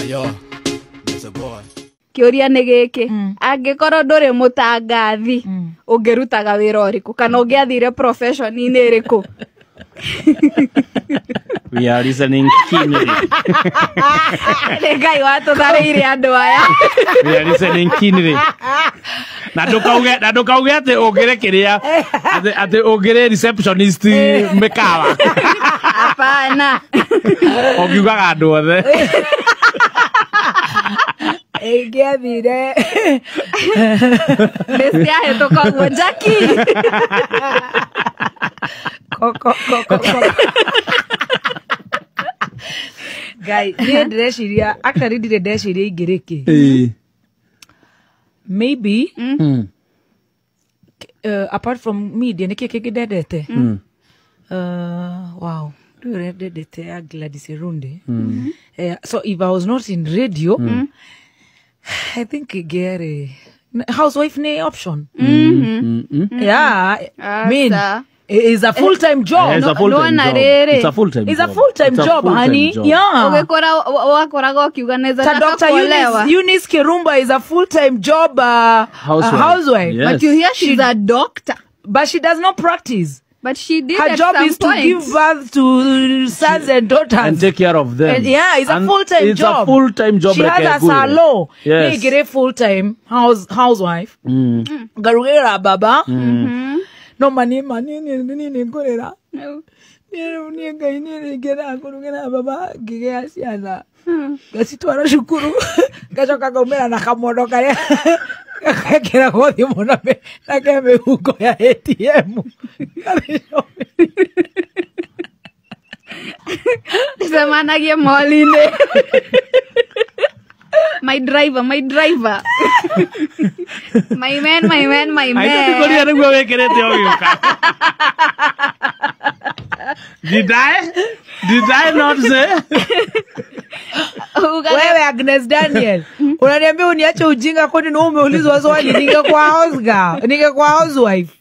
yo, that's a boy. Kĩũria nĩ gĩkĩ, angĩkorwo ndũrĩ mũtangathi ũngĩrutaga wĩra ũrĩkũ kana ũngĩathire profession-inĩ ĩrĩkũ? We are listening keenly. Ngai watũtharĩire andũ aya. We are listening keenly. Na ndũkauge atĩ ũngĩrekeria atĩ ũngĩre receptionist mĩkawa. Hapana. Ũngiugaga andũ othe. Ngiathire nĩciahĩtũka guo Jackie. Guy, niĩ ndĩreciria actually ndirĩ ndeciria ingĩrĩkĩ. Maybe apart from media nĩkĩ kĩngĩ ndendete. Wow, ndĩrĩ ndendete ya Gladys Irunde. So if I was not in radio, I think Gary housewife ne option. Yeah, I mean it's a full-time job. It's a full-time job. It's a full-time job. It's a full-time job, honey. Yeah. Wakora ukiuga neza Dr. Eunice Kirumba is a full-time job housewife. Yes. But you hear she's a doctor. But she does not practice. But she did. Her job is to give birth to sons and daughters and take care of them. And yeah, it's a full-time job. It's a full-time job. She has a salon. Yes. Get a full-time housewife. Garugera baba. No money ni ngorera. Ni ngai ni ngera ngorugera baba ngigea ciana. Gacitwara cukuru. Gacoka gaumera na kamondo karia. Kakera gothi muno na keme huko ya ATM. Semanagia moline. My driver. My man. I don't know where Did I not say? Wewe Agnes Daniel, unaniambia uniache ujinga kwani na umeulizwa swali ningekuwa housewife.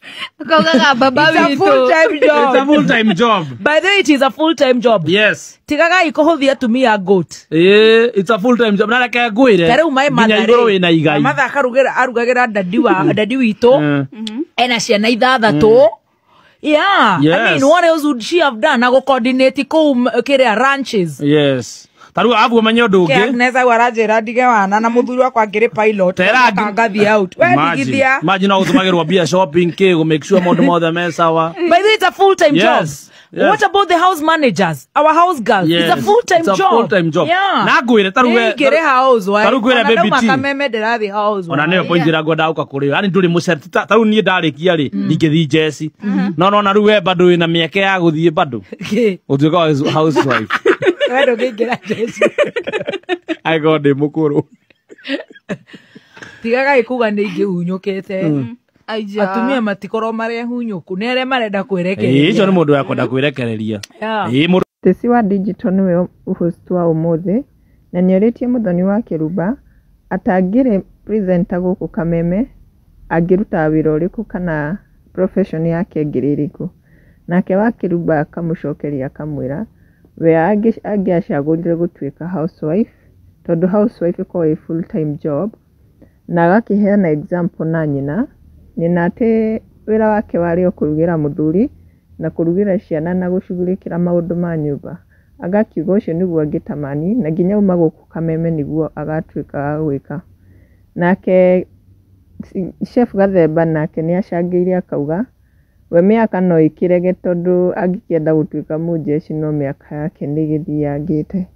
Kauga baba It's a full-time job. It's a full-time job. By the way, it is a full-time job. Yes. Tikaga ikohovia to me a goat. Yeah, it's a full-time job. Nala kaya gwire. Tare umai madare. Mother arugagera dadi wito. Ena ciana ithathatũ. Yeah. Yes. I mean, what else would she have done? Nago coordinate ko kere ranches. Yes. Taru abu manyodo uge. Neza warajera dige wana na muthuri wakwa ngire pilot. Kangathi out. Imagine utumagirwa bia shopping ke go make sure mondo mother mesawa. But it's a full-time job. Yes. What about the house managers? Our house girls. Yes. It's a full-time job. It's a full-time job. Yeah. Na gwire taruwe. Ngire house wife. Taruwe baby tea. Makameme ndirathi house. Ona neyo point irago dauka kuri. Ani nduri mucerti taru nie ndarikia ri ngithi Jesse. No na ruwe bado ina mieke ya guthie bado. Utuika housewife. Wedo ngira Jesse. I got the mukuru. Tigaga ikuga ni ngihunyukite. Atumia matikoro mare hunyuku nere marenda kwerekereria. Icio ni mundu yakwenda kwerekereria. Tesi wa digital niwe host wa umuthi na nioritie muthoni wa Kirumba atangire presenter guku Kameme agiruta wira uriku kana profession yake ngiririku. Nake wa Kirumba akamucokeria akamwira we angiacagurire gutuika housewife tondu housewife ko a full-time job na agakiheana example na nyina ati wira wake wari okurugira muthuri na kurugira ciana na gucugurikira maundu ma nyumba agakiuga ucio niguo angitamani na nginya uma guku Kameme niguo agatuika gwika. Nake chef Gathemba nake ni acangiire akauga we miaka no ikirege tondu angikienda gutuika mujeshi no miaka yake ni githiangite.